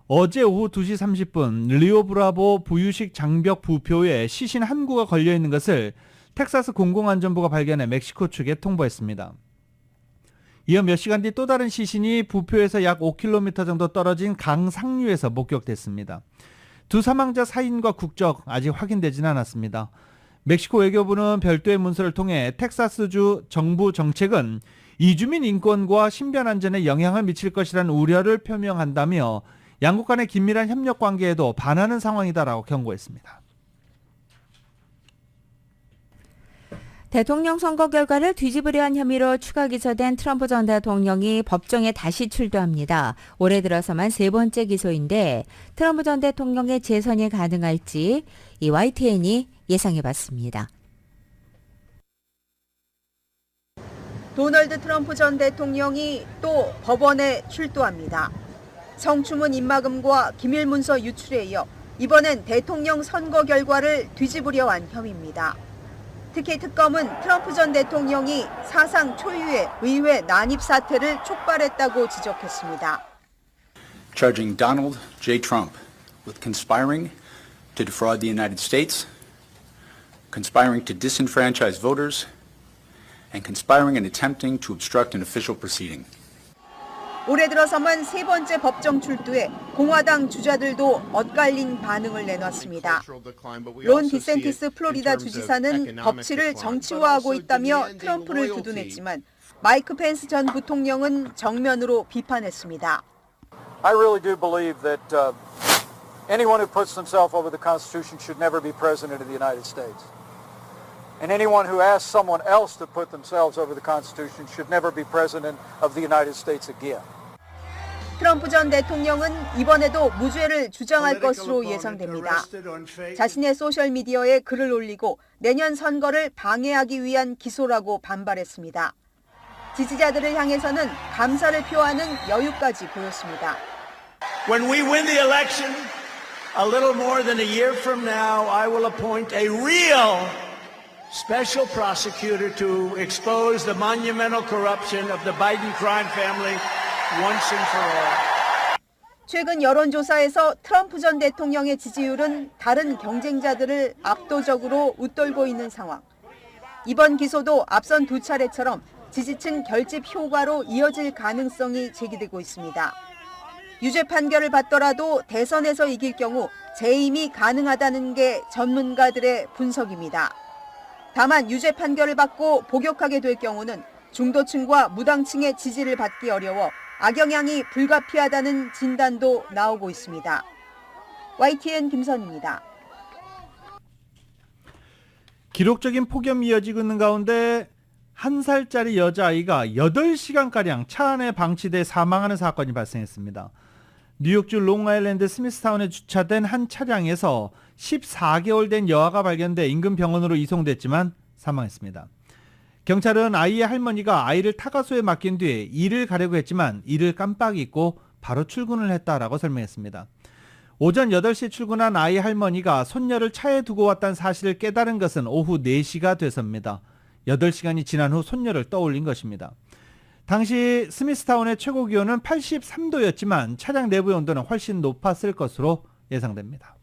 Speaker 2: 어제 오후 2시 30분 리오브라보 부유식 장벽 부표에 시신 1구가 걸려있는 것을 텍사스 공공안전부가 발견해 멕시코 측에 통보했습니다. 이어 몇 시간 뒤 또 다른 시신이 부표에서 약 5km 정도 떨어진 강 상류에서 목격됐습니다. 두 사망자 사인과 국적 아직 확인되지는 않았습니다. 멕시코 외교부는 별도의 문서를 통해 텍사스주 정부 정책은 이주민 인권과 신변 안전에 영향을 미칠 것이라는 우려를 표명한다며 양국 간의 긴밀한 협력 관계에도 반하는 상황이다라고 경고했습니다.
Speaker 3: 대통령 선거 결과를 뒤집으려 한 혐의로 추가 기소된 트럼프 전 대통령이 법정에 다시 출두합니다. 올해 들어서만 3번째 기소인데 트럼프 전 대통령의 재선이 가능할지 이 YTN이 예상해봤습니다.
Speaker 9: 도널드 트럼프 전 대통령이 또 법원에 출두합니다. 성추문 입막음과 기밀문서 유출에 이어 이번엔 대통령 선거 결과를 뒤집으려 한 혐의입니다. 특히 특검은 트럼프 전 대통령이 사상 초유의 의회 난입 사태를 촉발했다고 지적했습니다.
Speaker 10: Charging Donald J. Trump with conspiring to defraud the United States, conspiring to disenfranchise voters, and conspiring and attempting to obstruct an official proceeding.
Speaker 9: 올해 들어서만 3번째 법정 출두에 공화당 주자들도 엇갈린 반응을 내놨습니다. 론 디센티스 플로리다 주지사는 법치를 정치화하고 있다며 트럼프를 두둔했지만 마이크 펜스 전 부통령은 정면으로 비판했습니다.
Speaker 11: I really do believe that anyone who puts themselves over the Constitution should never be president of the United States. And anyone who asks someone else to put themselves over the Constitution should never be president of the United States again.
Speaker 9: 트럼프 전 대통령은 이번에도 무죄를 주장할 것으로 예상됩니다. 자신의 소셜미디어에 글을 올리고 내년 선거를 방해하기 위한 기소라고 반발했습니다. 지지자들을 향해서는 감사를 표하는 여유까지 보였습니다.
Speaker 12: When we win the election, a little more than a year from now, I will appoint a real special prosecutor to expose the monumental corruption of the Biden crime family once and for all.
Speaker 9: 최근 여론조사에서 트럼프 전 대통령의 지지율은 다른 경쟁자들을 압도적으로 웃돌고 있는 상황. 이번 기소도 앞선 두 차례처럼 지지층 결집 효과로 이어질 가능성이 제기되고 있습니다. 유죄 판결을 받더라도 대선에서 이길 경우 재임이 가능하다는 게 전문가들의 분석입니다. 다만 유죄 판결을 받고 복역하게 될 경우는 중도층과 무당층의 지지를 받기 어려워 악영향이 불가피하다는 진단도 나오고 있습니다. YTN 김선입니다.
Speaker 2: 기록적인 폭염이 이어지고 있는 가운데 1살짜리 여자아이가 8시간가량 차 안에 방치돼 사망하는 사건이 발생했습니다. 뉴욕주 롱아일랜드 스미스타운에 주차된 한 차량에서 14개월 된 여아가 발견돼 인근 병원으로 이송됐지만 사망했습니다. 경찰은 아이의 할머니가 아이를 타가소에 맡긴 뒤에 일을 가려고 했지만 이를 깜빡 잊고 바로 출근을 했다라고 설명했습니다. 오전 8시에 출근한 아이 할머니가 손녀를 차에 두고 왔다는 사실을 깨달은 것은 오후 4시가 돼서입니다. 8시간이 지난 후 손녀를 떠올린 것입니다. 당시 스미스타운의 최고 기온은 83도였지만 차량 내부의 온도는 훨씬 높았을 것으로 예상됩니다.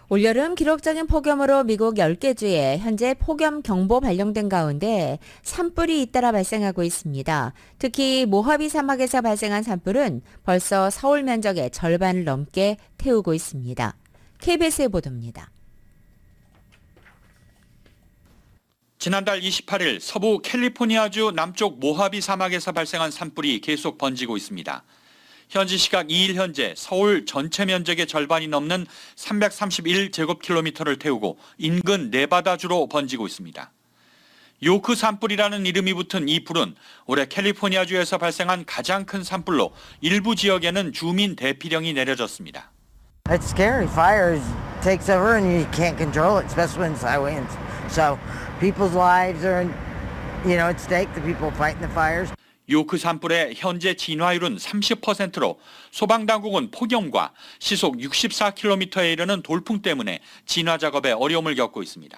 Speaker 3: 올여름 기록적인 폭염으로 미국 10개 주에 현재 폭염 경보 발령된 가운데 산불이 잇따라 발생하고 있습니다. 특히 모하비 사막에서 발생한 산불은 벌써 서울 면적의 절반을 넘게 태우고 있습니다. KBS의 보도입니다.
Speaker 1: 지난달 28일 서부 캘리포니아주 남쪽 모하비 사막에서 발생한 산불이 계속 번지고 있습니다. 현지 시각 2일 현재 서울 전체 면적의 절반이 넘는 331제곱킬로미터를 태우고 인근 네바다주로 번지고 있습니다. 요크 산불이라는 이름이 붙은 이 불은 올해 캘리포니아주에서 발생한 가장 큰 산불로 일부 지역에는 주민 대피령이 내려졌습니다.
Speaker 13: It's scary. Fire takes over and you can't control it, especially when it's high winds. So people's lives are, at stake. The people fighting the fires.
Speaker 1: 요크 산불의 현재 진화율은 30%로 소방당국은 폭염과 시속 64km에 이르는 돌풍 때문에 진화 작업에 어려움을 겪고 있습니다.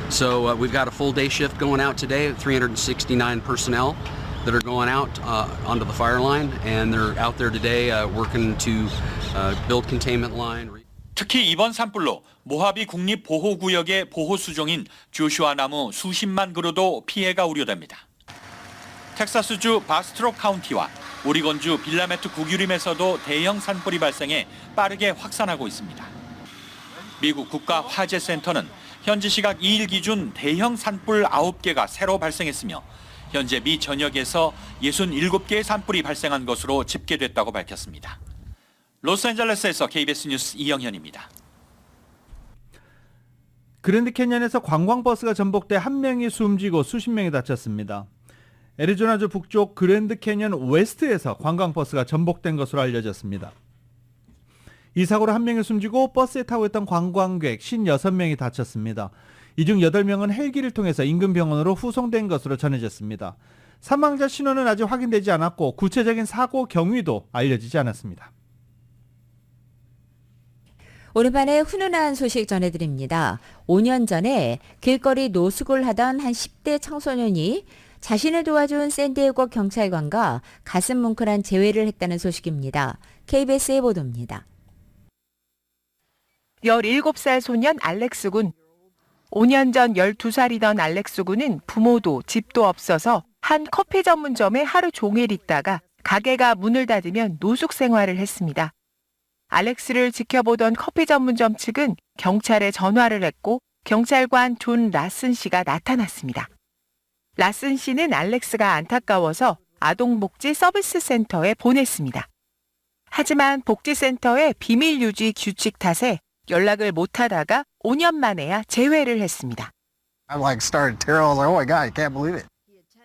Speaker 14: So we've got a full day shift going out today, 369 personnel that are going out onto the fire line, and they're out there today working to build containment line.
Speaker 1: 특히 이번 산불로 모하비 국립보호구역의 보호수종인 조슈아 나무 수십만 그루도 피해가 우려됩니다. 텍사스주 바스트로 카운티와 오리건주 빌라메트 국유림에서도 대형 산불이 발생해 빠르게 확산하고 있습니다. 미국 국가화재센터는 현지 시각 2일 기준 대형 산불 9개가 새로 발생했으며 현재 미 전역에서 67개의 산불이 발생한 것으로 집계됐다고 밝혔습니다. 로스앤젤레스에서 KBS 뉴스 이영현입니다.
Speaker 2: 그랜드 캐년에서 관광버스가 전복돼 한 명이 숨지고 수십 명이 다쳤습니다. 애리조나주 북쪽 그랜드 캐년 웨스트에서 관광버스가 전복된 것으로 알려졌습니다. 이 사고로 한 명이 숨지고 버스에 타고 있던 관광객 56명이 다쳤습니다. 이 중 8명은 헬기를 통해서 인근 병원으로 후송된 것으로 전해졌습니다. 사망자 신원은 아직 확인되지 않았고 구체적인 사고 경위도 알려지지 않았습니다.
Speaker 3: 오랜만에 훈훈한 소식 전해드립니다. 5년 전에 길거리 노숙을 하던 한 10대 청소년이 자신을 도와준 샌디에고 경찰관과 가슴 뭉클한 재회를 했다는 소식입니다. KBS의 보도입니다.
Speaker 15: 17살 소년 알렉스 군. 5년 전 12살이던 알렉스 군은 부모도 집도 없어서 한 커피 전문점에 하루 종일 있다가 가게가 문을 닫으면 노숙 생활을 했습니다. 알렉스를 지켜보던 커피 전문점 측은 경찰에 전화를 했고 경찰관 존 라슨 씨가 나타났습니다. 라슨 씨는 알렉스가 안타까워서 아동복지 서비스 센터에 보냈습니다. 하지만 복지센터의 비밀 유지 규칙 탓에 연락을 못하다가 5년 만에야 재회를 했습니다.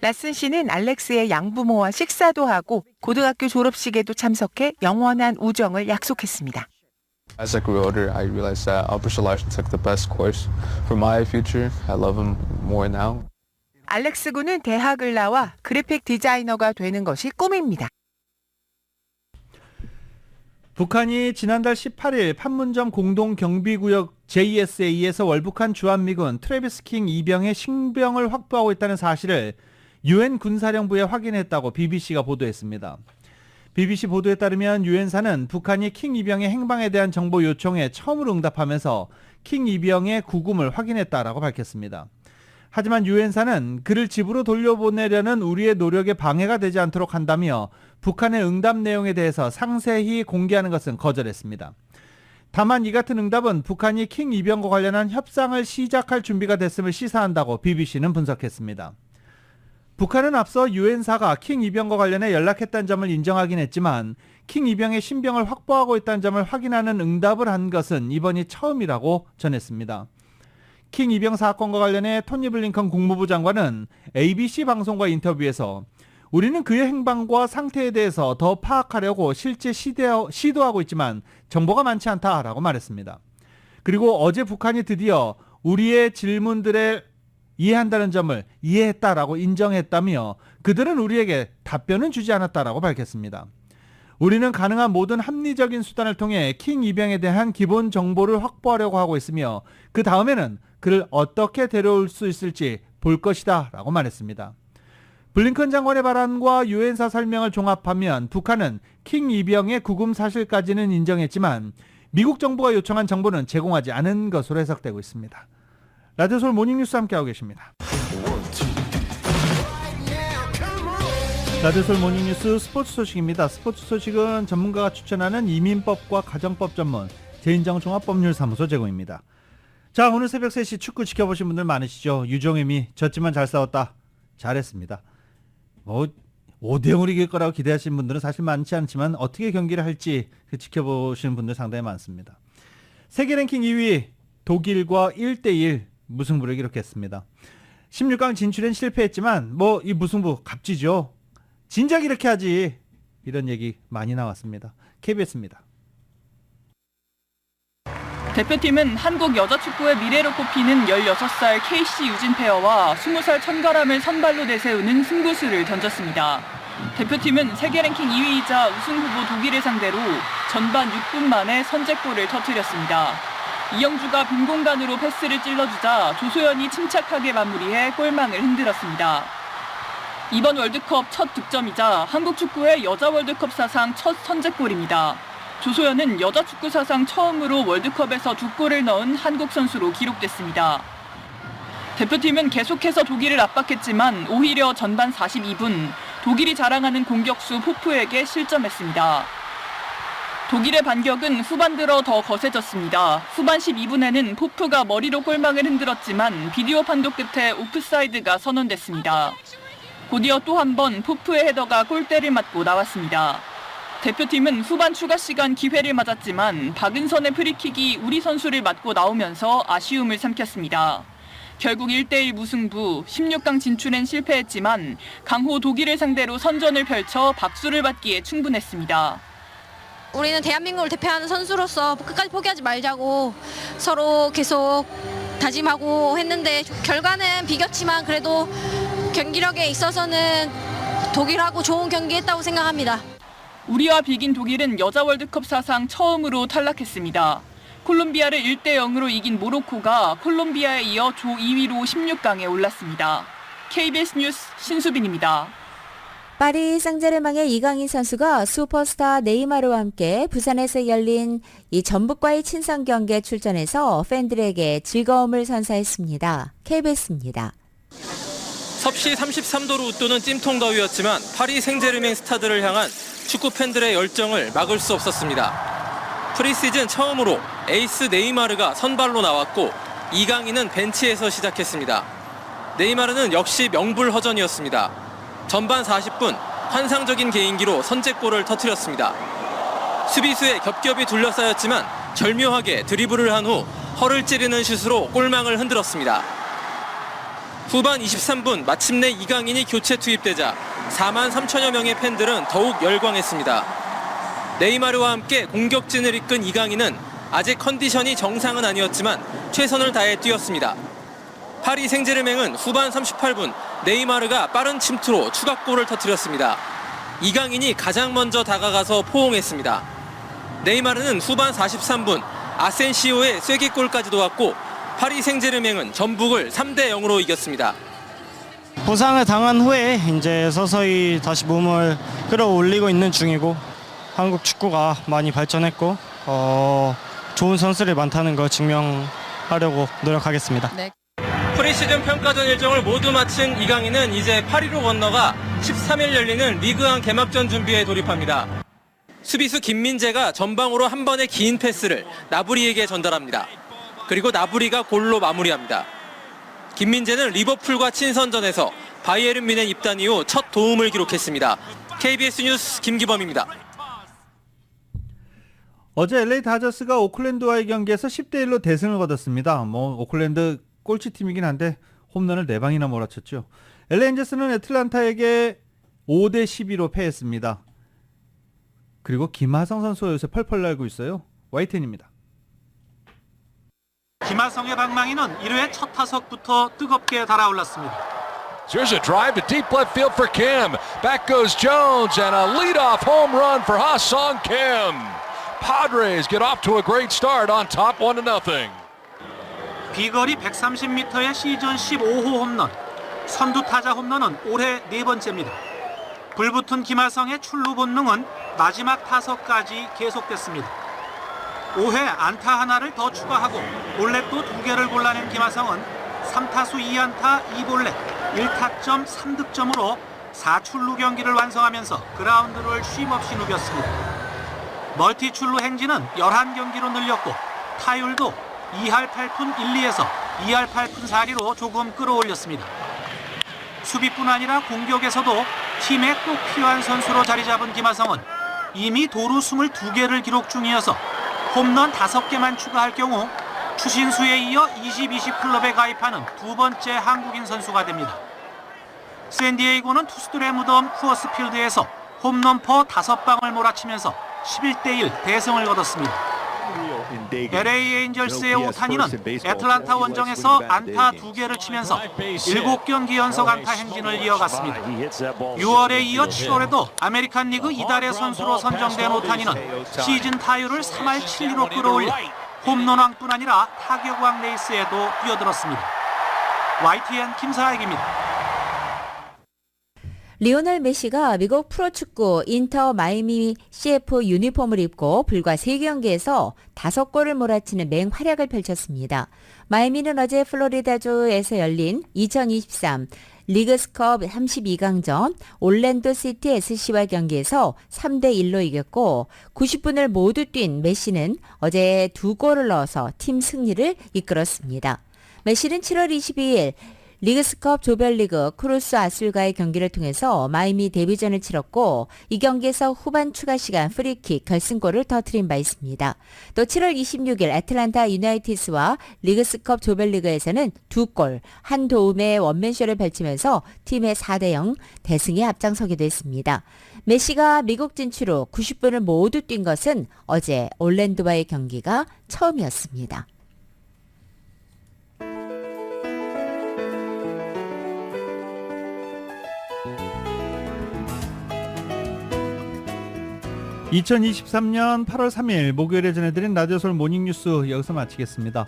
Speaker 15: 라슨 씨는 알렉스의 양부모와 식사도 하고 고등학교 졸업식에도 참석해 영원한 우정을 약속했습니다.
Speaker 16: As I grew older, I realized that Albert Larson took the best course for my future. I love him more now.
Speaker 15: 알렉스 군은 대학을 나와 그래픽 디자이너가 되는 것이 꿈입니다.
Speaker 2: 북한이 지난달 18일 판문점 공동경비구역 JSA에서 월북한 주한미군 트래비스 킹 2병의 신병을 확보하고 있다는 사실을 UN 군사령부에 확인했다고 BBC가 보도했습니다. BBC 보도에 따르면 유엔사는 북한이 킹 2병의 행방에 대한 정보 요청에 처음으로 응답하면서 킹 2병의 구금을 확인했다라고 밝혔습니다. 하지만 유엔사는 그를 집으로 돌려보내려는 우리의 노력에 방해가 되지 않도록 한다며 북한의 응답 내용에 대해서 상세히 공개하는 것은 거절했습니다. 다만 이 같은 응답은 북한이 킹 2병과 관련한 협상을 시작할 준비가 됐음을 시사한다고 BBC는 분석했습니다. 북한은 앞서 유엔사가 킹 2병과 관련해 연락했다는 점을 인정하긴 했지만 킹 2병의 신병을 확보하고 있다는 점을 확인하는 응답을 한 것은 이번이 처음이라고 전했습니다. 킹 2병 사건과 관련해 토니 블링컨 국무부 장관은 ABC 방송과 인터뷰에서 우리는 그의 행방과 상태에 대해서 더 파악하려고 실제 시도하고 있지만 정보가 많지 않다라고 말했습니다. 그리고 어제 북한이 드디어 우리의 질문들에 이해한다는 점을 이해했다라고 인정했다며 그들은 우리에게 답변은 주지 않았다라고 밝혔습니다. 우리는 가능한 모든 합리적인 수단을 통해 킹 2병에 대한 기본 정보를 확보하려고 하고 있으며 그 다음에는 그를 어떻게 데려올 수 있을지 볼 것이다 라고 말했습니다. 블링컨 장관의 발언과 유엔사 설명을 종합하면 북한은 킹 2병의 구금 사실까지는 인정했지만 미국 정부가 요청한 정보는 제공하지 않은 것으로 해석되고 있습니다. 라디오 서울 모닝뉴스 함께하고 계십니다. 라디오 서울 모닝뉴스 스포츠 소식입니다. 스포츠 소식은 전문가가 추천하는 이민법과 가정법 전문 재인정종합법률사무소 제공입니다. 자, 오늘 새벽 3시 축구 지켜보신 분들 많으시죠? 유종임이 졌지만 잘 싸웠다. 잘했습니다. 5대0으로 이길 거라고 기대하시는 분들은 사실 많지 않지만 어떻게 경기를 할지 지켜보시는 분들 상당히 많습니다. 세계 랭킹 2위 독일과 1대1 무승부를 기록했습니다. 16강 진출엔 실패했지만 이 무승부 값지죠. 진작 이렇게 하지. 이런 얘기 많이 나왔습니다. KBS입니다.
Speaker 17: 대표팀은 한국 여자축구의 미래로 꼽히는 16살 KC 유진 페어와 20살 천가람을 선발로 내세우는 승부수를 던졌습니다. 대표팀은 세계 랭킹 2위이자 우승 후보 독일을 상대로 전반 6분 만에 선제골을 터뜨렸습니다. 이영주가 빈 공간으로 패스를 찔러주자 조소연이 침착하게 마무리해 골망을 흔들었습니다. 이번 월드컵 첫 득점이자 한국 축구의 여자 월드컵 사상 첫 선제골입니다. 조소연은 여자 축구 사상 처음으로 월드컵에서 2골을 넣은 한국 선수로 기록됐습니다. 대표팀은 계속해서 독일을 압박했지만 오히려 전반 42분 독일이 자랑하는 공격수 포프에게 실점했습니다. 독일의 반격은 후반 들어 더 거세졌습니다. 후반 12분에는 포프가 머리로 골망을 흔들었지만 비디오 판독 끝에 오프사이드가 선언됐습니다. 곧이어 또 한 번 포프의 헤더가 골대를 맞고 나왔습니다. 대표팀은 후반 추가 시간 기회를 맞았지만 박은선의 프리킥이 우리 선수를 맞고 나오면서 아쉬움을 삼켰습니다. 결국 1대1 무승부, 16강 진출엔 실패했지만 강호 독일을 상대로 선전을 펼쳐 박수를 받기에 충분했습니다.
Speaker 18: 우리는 대한민국을 대표하는 선수로서 끝까지 포기하지 말자고 서로 계속 다짐하고 했는데 결과는 비겼지만 그래도 경기력에 있어서는 독일하고 좋은 경기했다고 생각합니다.
Speaker 17: 우리와 비긴 독일은 여자 월드컵 사상 처음으로 탈락했습니다. 콜롬비아를 1대0으로 이긴 모로코가 콜롬비아에 이어 조 2위로 16강에 올랐습니다. KBS 뉴스 신수빈입니다.
Speaker 3: 파리 생제르맹의 이강인 선수가 슈퍼스타 네이마르와 함께 부산에서 열린 이 전북과의 친선 경기에 출전해서 팬들에게 즐거움을 선사했습니다. KBS입니다.
Speaker 19: 섭씨 33도로 웃도는 찜통 더위였지만 파리 생제르맹 스타들을 향한 축구 팬들의 열정을 막을 수 없었습니다. 프리시즌 처음으로 에이스 네이마르가 선발로 나왔고 이강인은 벤치에서 시작했습니다. 네이마르는 역시 명불허전이었습니다. 전반 40분 환상적인 개인기로 선제골을 터뜨렸습니다. 수비수의 겹겹이 둘러싸였지만 절묘하게 드리블을 한 후 허를 찌르는 슛으로 골망을 흔들었습니다. 후반 23분 마침내 이강인이 교체 투입되자 4만 3천여 명의 팬들은 더욱 열광했습니다. 네이마르와 함께 공격진을 이끈 이강인은 아직 컨디션이 정상은 아니었지만 최선을 다해 뛰었습니다. 파리 생제르맹은 후반 38분 네이마르가 빠른 침투로 추가골을 터뜨렸습니다. 이강인이 가장 먼저 다가가서 포옹했습니다. 네이마르는 후반 43분 아센시오의 쐐기골까지도 왔고 파리 생제르맹은 전북을 3대0으로 이겼습니다.
Speaker 20: 부상을 당한 후에 이제 서서히 다시 몸을 끌어올리고 있는 중이고 한국 축구가 많이 발전했고 좋은 선수들이 많다는 걸 증명하려고 노력하겠습니다.
Speaker 19: 네. 프리시즌 평가전 일정을 모두 마친 이강인은 이제 파리로 건너가 13일 열리는 리그왕 개막전 준비에 돌입합니다. 수비수 김민재가 전방으로 한 번의 긴 패스를 나브리에게 전달합니다. 그리고 나브리가 골로 마무리합니다. 김민재는 리버풀과 친선전에서 바이에른 뮌헨 입단 이후 첫 도움을 기록했습니다. KBS 뉴스 김기범입니다.
Speaker 2: 어제 LA 다저스가 오클랜드와의 경기에서 10대1로 대승을 거뒀습니다. 오클랜드 꼴찌팀이긴 한데 홈런을 4방이나 몰아쳤죠. LA 엔젤스는 애틀란타에게 5대12로 패했습니다. 그리고 김하성 선수가 요새 펄펄 날고 있어요. YTN입니다.
Speaker 21: 김하성의 방망이는 1회 첫 타석부터 뜨겁게 달아올랐습니다.
Speaker 22: Here's a drive to deep left field for Kim. Back goes Jones and a leadoff home run for Ha-Sung Kim. Padres get off to a great start on top 1-0.
Speaker 21: 비거리 130m의 시즌 15호 홈런. 선두 타자 홈런은 올해 4번째입니다. 불붙은 김하성의 출루 본능은 마지막 타석까지 계속됐습니다. 5회 안타 하나를 더 추가하고 볼넷도 2개를 골라낸 김하성은 3타수 2안타 2볼넷 1타점 3득점으로 4출루 경기를 완성하면서 그라운드를 쉼없이 누볐습니다. 멀티 출루 행진은 11경기로 늘렸고 타율도 2할 8푼 1리에서 2할 8푼 4리로 조금 끌어올렸습니다. 수비뿐 아니라 공격에서도 팀에 꼭 필요한 선수로 자리 잡은 김하성은 이미 도루 22개를 기록 중이어서 홈런 5개만 추가할 경우 추신수에 이어 20-20 클럽에 가입하는 2번째 한국인 선수가 됩니다. 샌디에이고는 투수들의 무덤 쿠어스필드에서 홈런포 5방을 몰아치면서 11대1 대승을 거뒀습니다. LA 에인절스의 오타니는 애틀란타 원정에서 안타 2개를 치면서 7경기 연속 안타 행진을 이어갔습니다. 6월에 이어 7월에도 아메리칸 리그 이달의 선수로 선정된 오타니는 시즌 타율을 3할 7리로 끌어올려 홈런왕뿐 아니라 타격왕 레이스에도 뛰어들었습니다. YTN 김사익입니다.
Speaker 3: 리오넬 메시가 미국 프로축구 인터 마이애미 CF 유니폼을 입고 불과 3경기에서 5골을 몰아치는 맹활약을 펼쳤습니다. 마이애미는 어제 플로리다주에서 열린 2023 리그스컵 32강전 올랜도 시티 SC와 경기에서 3대1로 이겼고 90분을 모두 뛴 메시는 어제 2골을 넣어서 팀 승리를 이끌었습니다. 메시는 7월 22일 리그스컵 조별리그 크루스 아술과의 경기를 통해서 마이애미 데뷔전을 치렀고 이 경기에서 후반 추가 시간 프리킥 결승골을 터뜨린 바 있습니다. 또 7월 26일 애틀란타 유나이티스와 리그스컵 조별리그에서는 2골, 1도움의 원맨쇼를 펼치면서 팀의 4대0 대승에 앞장서기도 했습니다. 메시가 미국 진출 후 90분을 모두 뛴 것은 어제 올랜도와의 경기가 처음이었습니다.
Speaker 2: (2023년 8월 3일) 목요일에 전해드린 라디오솔 모닝뉴스 여기서 마치겠습니다.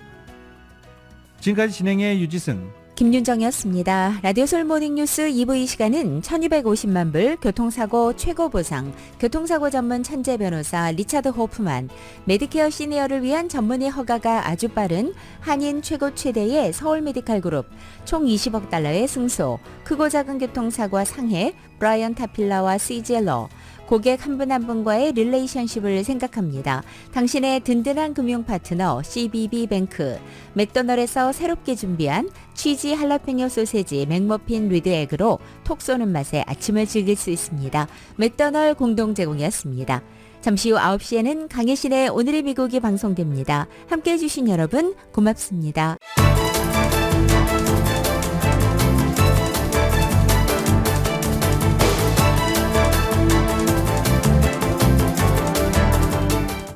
Speaker 2: 지금까지 진행의 유지승,
Speaker 3: 김윤정이었습니다. 라디오솔 모닝뉴스 2부 이 시간은 1250만 불 교통사고 최고 보상, 교통사고 전문 천재 변호사 리차드 호프만, 메디케어 시니어를 위한 전문의 허가가 아주 빠른 한인 최고 최대의 서울 메디칼 그룹, 총 20억 달러의 승소, 크고 작은 교통사고와 상해, 브라이언 타필라와 CGL러, 고객 한 분 한 분과의 릴레이션십을 생각합니다. 당신의 든든한 금융 파트너 CBB뱅크, 맥도널드에서 새롭게 준비한 치즈 할라페뇨 소세지 맥머핀 리드 에그로 톡 쏘는 맛에 아침을 즐길 수 있습니다. 맥도널드 공동 제공이었습니다. 잠시 후 9시에는 강혜신의 오늘의 미국이 방송됩니다. 함께해 주신 여러분 고맙습니다.